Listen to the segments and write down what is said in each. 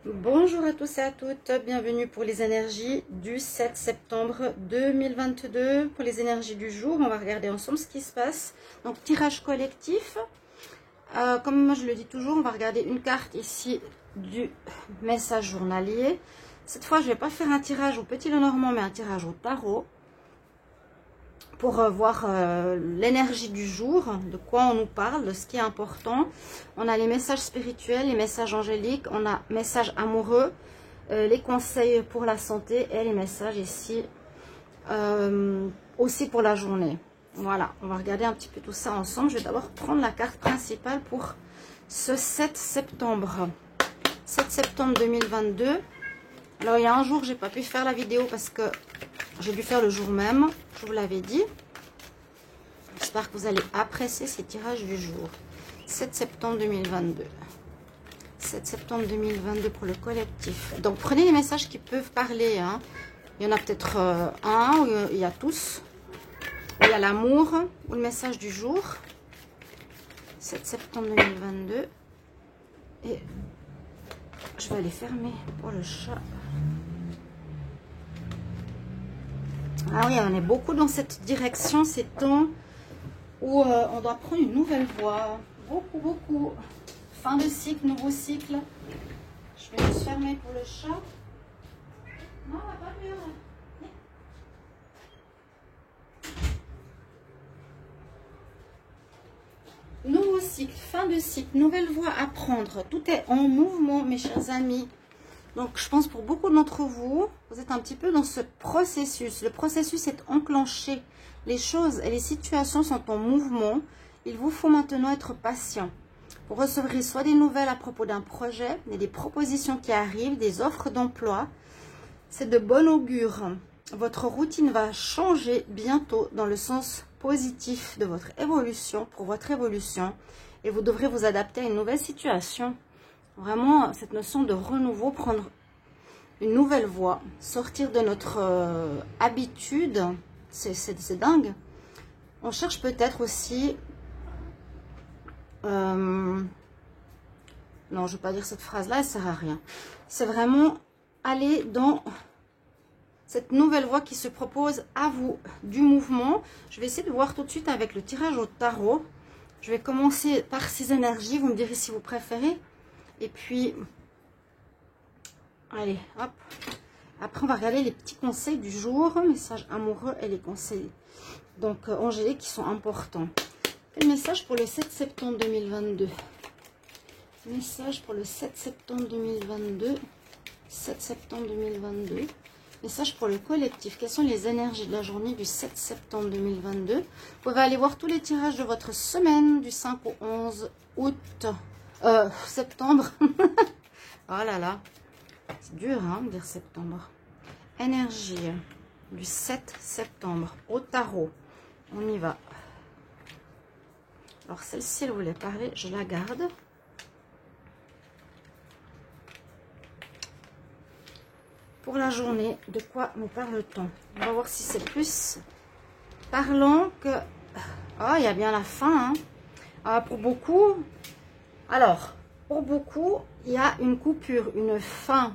Bonjour à tous et à toutes, bienvenue pour les énergies du 7 septembre 2022. Pour les énergies du jour, on va regarder ensemble ce qui se passe. Donc tirage collectif, comme moi je le dis toujours, on va regarder une carte ici du message journalier. Cette fois je ne vais pas faire un tirage au petit Lenormand mais un tirage au tarot. Pour voir l'énergie du jour, de quoi on nous parle, de ce qui est important. On a les messages spirituels, les messages angéliques, on a messages amoureux, les conseils pour la santé et les messages ici aussi pour la journée. Voilà, on va regarder un petit peu tout ça ensemble. Je vais d'abord prendre la carte principale pour ce 7 septembre. 7 septembre 2022. Alors il y a un jour que j'ai pas pu faire la vidéo parce que j'ai dû faire le jour même, je vous l'avais dit. J'espère que vous allez apprécier ces tirages du jour. 7 septembre 2022. 7 septembre 2022 pour le collectif. Donc prenez les messages qui peuvent parler. Hein. Il y en a peut-être un, où il y a tous. Il y a l'amour, ou le message du jour. 7 septembre 2022. Et je vais aller fermer pour le chat. Ah oui, on est beaucoup dans cette direction ces temps où on doit prendre une nouvelle voie. Beaucoup. Fin de cycle, nouveau cycle. Je vais juste fermer pour le chat. Non, on va pas mieux. Nouveau cycle, fin de cycle, nouvelle voie à prendre. Tout est en mouvement, mes chers amis. Donc, je pense pour beaucoup d'entre vous, vous êtes un petit peu dans ce processus. Le processus est enclenché. Les choses et les situations sont en mouvement. Il vous faut maintenant être patient. Vous recevrez soit des nouvelles à propos d'un projet, des propositions qui arrivent, des offres d'emploi. C'est de bon augure. Votre routine va changer bientôt dans le sens positif de votre évolution, pour votre évolution. Et vous devrez vous adapter à une nouvelle situation. Vraiment, cette notion de renouveau, prendre une nouvelle voie, sortir de notre habitude, c'est dingue. On cherche peut-être aussi... non, je ne vais pas dire cette phrase-là, elle ne sert à rien. C'est vraiment aller dans cette nouvelle voie qui se propose à vous, du mouvement. Je vais essayer de voir tout de suite avec le tirage au tarot. Je vais commencer par ces énergies, vous me direz si vous préférez. Et puis, allez, hop. Après, on va regarder les petits conseils du jour, messages amoureux et les conseils donc angéliques qui sont importants. Quel message pour le 7 septembre 2022? Message pour le 7 septembre 2022. 7 septembre 2022. Message pour le collectif. Quelles sont les énergies de la journée du 7 septembre 2022? Vous pouvez aller voir tous les tirages de votre semaine du 5 au 11 août. Septembre. Oh là là. C'est dur, hein, de dire septembre. Énergie du 7 septembre au tarot. On y va. Alors, celle-ci, elle voulait parler. Je la garde. Pour la journée, de quoi nous parle-t-on? On va voir si c'est plus parlant que... Oh, il y a bien la fin, hein. Ah, pour beaucoup... Alors, pour beaucoup, il y a une coupure, une fin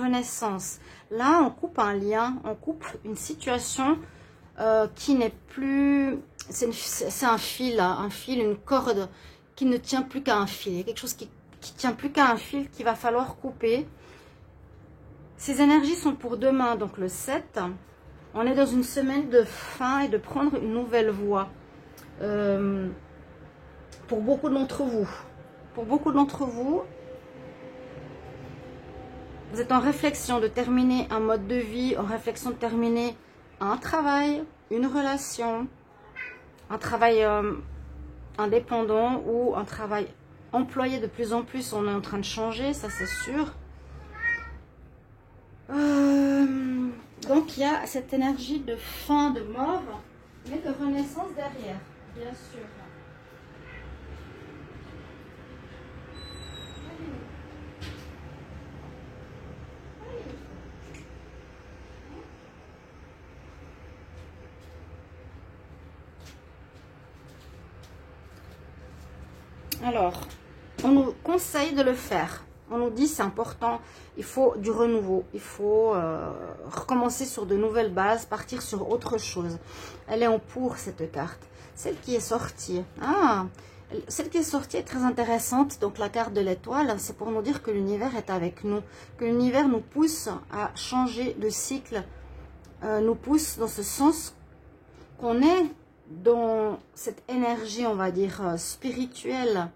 renaissance. Là, on coupe un lien, on coupe une situation qui n'est plus... C'est un fil, une corde qui ne tient plus qu'à un fil. Il y a quelque chose qui tient plus qu'à un fil qu'il va falloir couper. Ces énergies sont pour demain, donc le 7. On est dans une semaine de fin et de prendre une nouvelle voie. Pour beaucoup d'entre vous. Pour beaucoup d'entre vous, vous êtes en réflexion de terminer un mode de vie, en réflexion de terminer un travail, une relation, un travail indépendant ou un travail employé de plus en plus. On est en train de changer, ça c'est sûr. Donc il y a cette énergie de fin, de mort, mais de renaissance derrière, bien sûr. Alors, on nous conseille de le faire. On nous dit c'est important, il faut du renouveau, il faut recommencer sur de nouvelles bases, partir sur autre chose. Elle est en pour cette carte. Celle qui est sortie, celle qui est sortie est très intéressante. Donc la carte de l'étoile, c'est pour nous dire que l'univers est avec nous, que l'univers nous pousse à changer de cycle, nous pousse dans ce sens qu'on est dans cette énergie, on va dire, spirituelle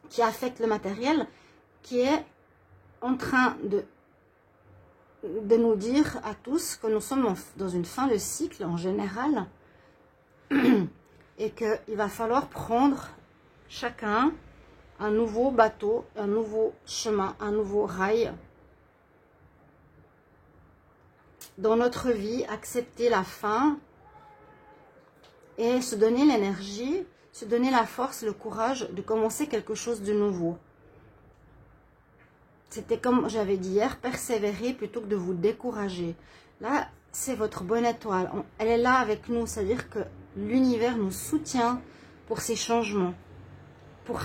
qui affecte le matériel, qui est en train de nous dire à tous que nous sommes dans une fin de cycle en général et qu'il va falloir prendre chacun un nouveau bateau, un nouveau chemin, un nouveau rail dans notre vie, accepter la fin et se donner l'énergie, se donner la force, le courage de commencer quelque chose de nouveau. C'était comme j'avais dit hier, persévérer plutôt que de vous décourager. Là, c'est votre bonne étoile. Elle est là avec nous, c'est-à-dire que l'univers nous soutient pour ces changements. Pour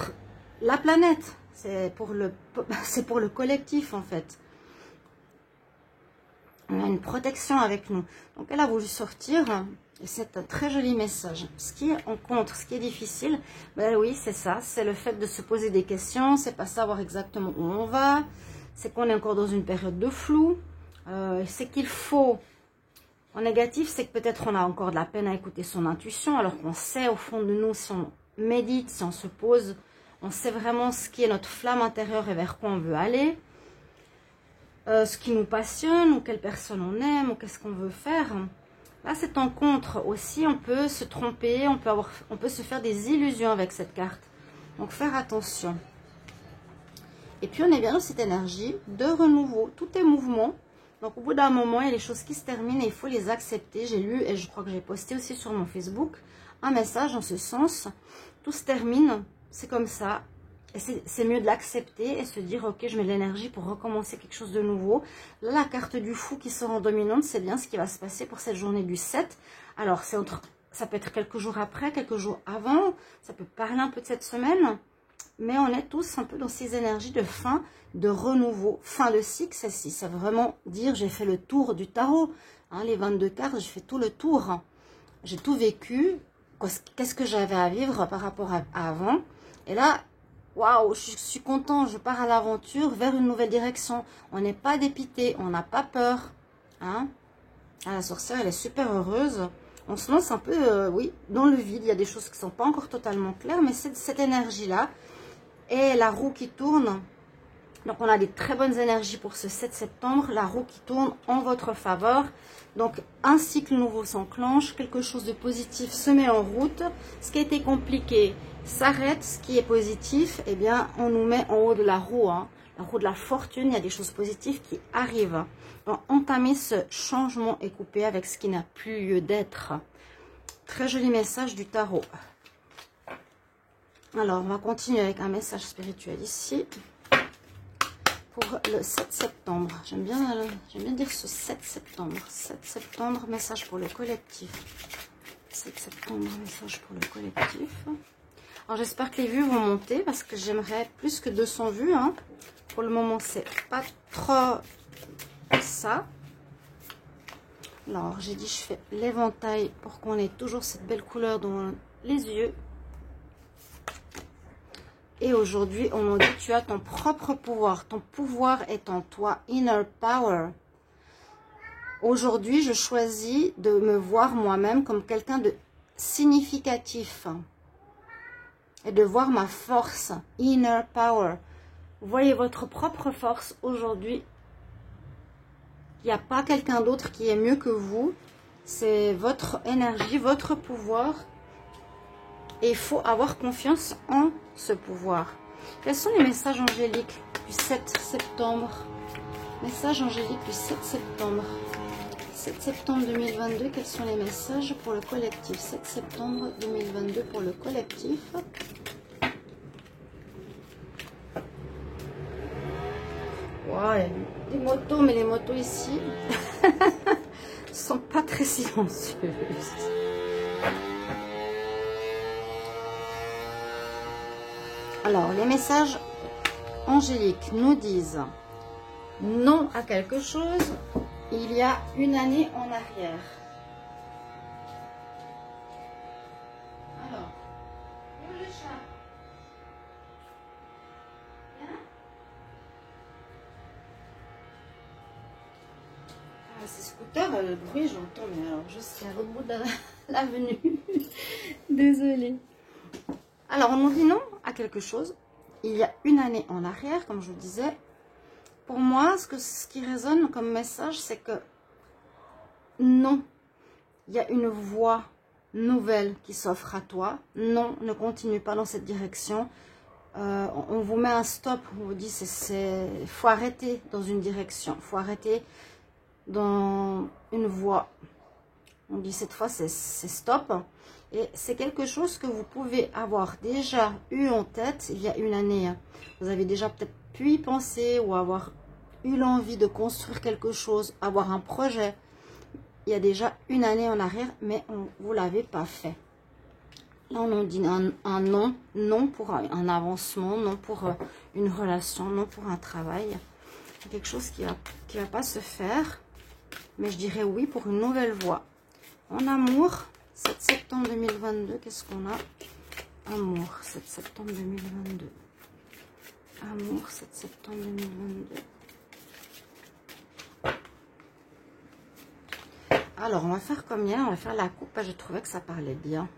la planète, c'est pour le collectif en fait. On a une protection avec nous. Donc elle a voulu sortir, et c'est un très joli message. Ce qui est en contre, ce qui est difficile, ben oui, c'est ça, c'est le fait de se poser des questions, c'est pas savoir exactement où on va, c'est qu'on est encore dans une période de flou, c'est qu'il faut, en négatif, c'est que peut-être on a encore de la peine à écouter son intuition, alors qu'on sait au fond de nous, si on médite, si on se pose, on sait vraiment ce qui est notre flamme intérieure et vers quoi on veut aller. Ce qui nous passionne, ou quelle personne on aime, ou qu'est-ce qu'on veut faire. Là, c'est en contre aussi, on peut se tromper, on peut se faire des illusions avec cette carte. Donc, faire attention. Et puis, on est bien dans cette énergie de renouveau. Tout est mouvement. Donc, au bout d'un moment, il y a des choses qui se terminent et il faut les accepter. J'ai lu, et je crois que j'ai posté aussi sur mon Facebook, un message en ce sens. Tout se termine, c'est comme ça. Et c'est mieux de l'accepter et se dire, ok, je mets de l'énergie pour recommencer quelque chose de nouveau. Là, la carte du fou qui sort en dominante, c'est bien ce qui va se passer pour cette journée du 7. Alors, ça peut être quelques jours après, quelques jours avant. Ça peut parler un peu de cette semaine. Mais on est tous un peu dans ces énergies de fin, de renouveau. Fin de cycle, c'est vraiment dire, j'ai fait le tour du tarot. Hein, les 22 cartes, j'ai fait tout le tour. J'ai tout vécu. Qu'est-ce que j'avais à vivre par rapport à avant. Et là, waouh, je suis content, je pars à l'aventure vers une nouvelle direction. On n'est pas dépité, on n'a pas peur. Hein? Ah, la sorcière, elle est super heureuse. On se lance un peu, oui, dans le vide. Il y a des choses qui ne sont pas encore totalement claires, mais c'est cette énergie-là. Et la roue qui tourne. Donc, on a des très bonnes énergies pour ce 7 septembre. La roue qui tourne en votre faveur. Donc, un cycle nouveau s'enclenche. Quelque chose de positif se met en route. Ce qui a été compliqué s'arrête. Ce qui est positif, eh bien, on nous met en haut de la roue. Hein. La roue de la fortune, il y a des choses positives qui arrivent. Donc, entamer ce changement et couper avec ce qui n'a plus lieu d'être. Très joli message du tarot. Alors, on va continuer avec un message spirituel ici. Pour le 7 septembre. J'aime bien dire ce 7 septembre. 7 septembre, message pour le collectif. 7 septembre, message pour le collectif. Alors, j'espère que les vues vont monter parce que j'aimerais plus que 200 vues. Hein. Pour le moment, c'est pas trop ça. Alors, j'ai dit, je fais l'éventail pour qu'on ait toujours cette belle couleur dans les yeux. Et aujourd'hui, on nous dit, tu as ton propre pouvoir. Ton pouvoir est en toi. Inner power. Aujourd'hui, je choisis de me voir moi-même comme quelqu'un de significatif. Et de voir ma force. Inner power. Vous voyez votre propre force aujourd'hui. Il n'y a pas quelqu'un d'autre qui est mieux que vous. C'est votre énergie, votre pouvoir. Et il faut avoir confiance en ce pouvoir. Quels sont les messages angéliques du 7 septembre? Messages angéliques du 7 septembre. 7 septembre 2022, quels sont les messages pour le collectif? 7 septembre 2022 pour le collectif. Wow, il y a des motos, mais les motos ici ne sont pas très silencieuses. Alors, les messages angéliques nous disent non à quelque chose il y a une année en arrière. Alors, où est le chat? Bien. Ah, ces scooters, le bruit, j'entends, mais alors je suis à l'autre bout de l'avenue. Désolée. Alors, on nous dit non à quelque chose il y a une année en arrière, comme je vous disais. Pour moi, ce qui résonne comme message, c'est que non, il y a une voie nouvelle qui s'offre à toi. Non, ne continue pas dans cette direction. On vous met un stop, on vous dit faut arrêter dans une direction, faut arrêter dans une voie. On dit cette fois c'est stop. Et c'est quelque chose que vous pouvez avoir déjà eu en tête il y a une année. Vous avez déjà peut-être pu y penser ou avoir eu l'envie de construire quelque chose, avoir un projet. Il y a déjà une année en arrière, mais vous ne l'avez pas fait. Là, on nous dit un non, non pour un avancement, non pour une relation, non pour un travail. C'est quelque chose qui va pas se faire, mais je dirais oui pour une nouvelle voie. En amour, 7 septembre 2022, qu'est-ce qu'on a? Amour, 7 septembre 2022. Amour, 7 septembre 2022. Alors, on va faire comme hier, on va faire la coupe. Je trouvais que ça parlait bien.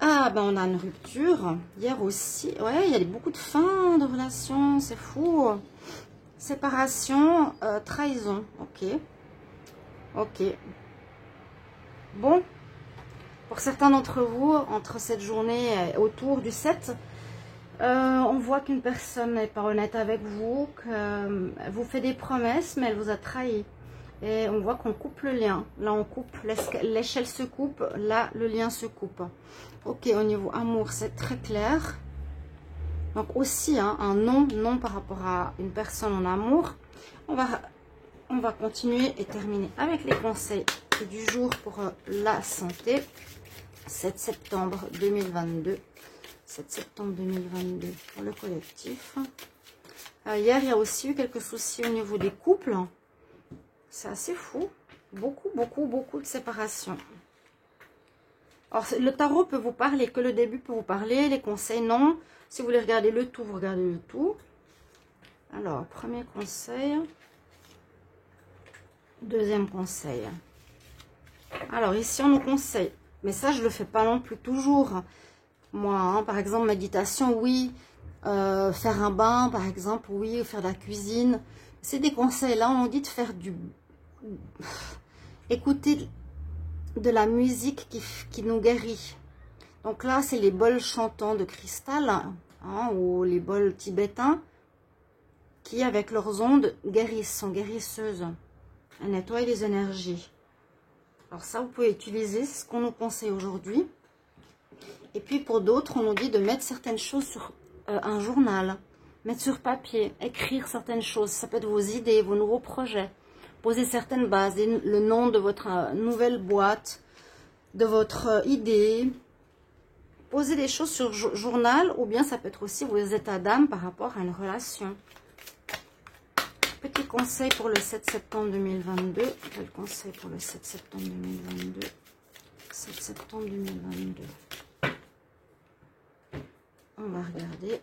Ah, ben on a une rupture. Hier aussi. Ouais, il y a beaucoup de fins de relations. C'est fou. Séparation, trahison. Ok. Ok. Bon. Pour certains d'entre vous, entre cette journée et autour du 7, on voit qu'une personne n'est pas honnête avec vous, qu'elle vous fait des promesses, mais elle vous a trahi. Et on voit qu'on coupe le lien. Là, on coupe, l'échelle se coupe. Là, le lien se coupe. Ok, au niveau amour, c'est très clair. Donc aussi, hein, un non, non par rapport à une personne en amour. On va continuer et terminer avec les conseils du jour pour la santé. 7 septembre 2022. 7 septembre 2022 pour le collectif. Hier, il y a aussi eu quelques soucis au niveau des couples. C'est assez fou. Beaucoup, beaucoup, beaucoup de séparation. Alors, le tarot peut vous parler, que le début peut vous parler, les conseils, non. Si vous voulez regarder le tout, vous regardez le tout. Alors, premier conseil. Deuxième conseil. Alors, ici, on nous conseille. Mais ça, je ne le fais pas non plus toujours. Moi, hein, par exemple, méditation, oui. Faire un bain, par exemple, oui. Faire de la cuisine. C'est des conseils. Là, on nous dit de faire écouter de la musique qui nous guérit. Donc là, c'est les bols chantants de cristal, hein, ou les bols tibétains, qui, avec leurs ondes, guérissent, sont guérisseuses. Elles nettoient les énergies. Alors ça, vous pouvez utiliser, c'est ce qu'on nous conseille aujourd'hui. Et puis pour d'autres, on nous dit de mettre certaines choses sur un journal, mettre sur papier, écrire certaines choses. Ça peut être vos idées, vos nouveaux projets. Poser certaines bases, le nom de votre nouvelle boîte, de votre idée. Poser des choses sur journal, ou bien ça peut être aussi vos états d'âme par rapport à une relation. Petit conseil pour le 7 septembre 2022. Quel conseil pour le 7 septembre 2022? 7 septembre 2022. On va regarder.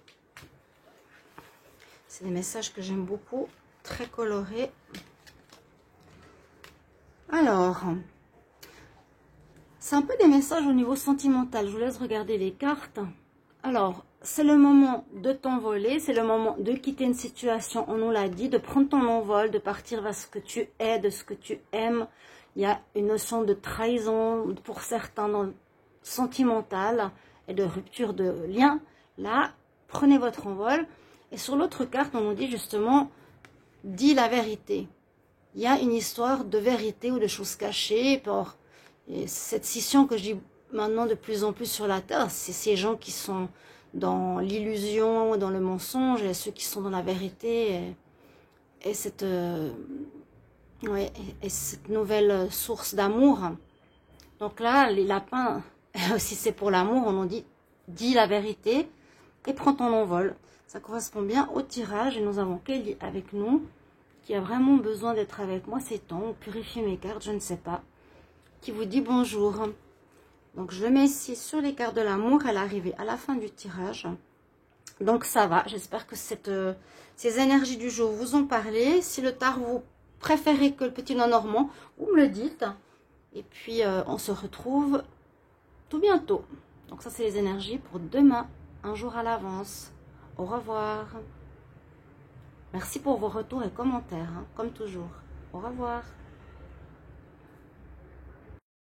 C'est des messages que j'aime beaucoup, très colorés. Alors, c'est un peu des messages au niveau sentimental. Je vous laisse regarder les cartes. Alors, c'est le moment de t'envoler, c'est le moment de quitter une situation, on nous l'a dit, de prendre ton envol, de partir vers ce que tu es, de ce que tu aimes. Il y a une notion de trahison pour certains sentimentale et de rupture de lien. Là, prenez votre envol. Et sur l'autre carte, on nous dit justement, dis la vérité. Il y a une histoire de vérité ou de choses cachées. Et cette scission que je dis maintenant de plus en plus sur la Terre, c'est ces gens qui sont dans l'illusion, dans le mensonge, et ceux qui sont dans la vérité. Et cette nouvelle source d'amour. Donc là, les lapins, si c'est pour l'amour, on nous dit, dis la vérité et prends ton envol. Ça correspond bien au tirage. Et nous avons Kelly avec nous, qui a vraiment besoin d'être avec moi ces temps, ou purifier mes cartes, je ne sais pas. Qui vous dit bonjour. Donc je le mets ici sur les cartes de l'amour à l'arrivée, à la fin du tirage. Donc ça va, j'espère que ces énergies du jour vous ont parlé. Si le tarot vous préférez que le petit non-normand, vous me le dites. Et puis on se retrouve tout bientôt. Donc ça c'est les énergies pour demain, un jour à l'avance. Au revoir. Merci pour vos retours et commentaires, hein, comme toujours. Au revoir.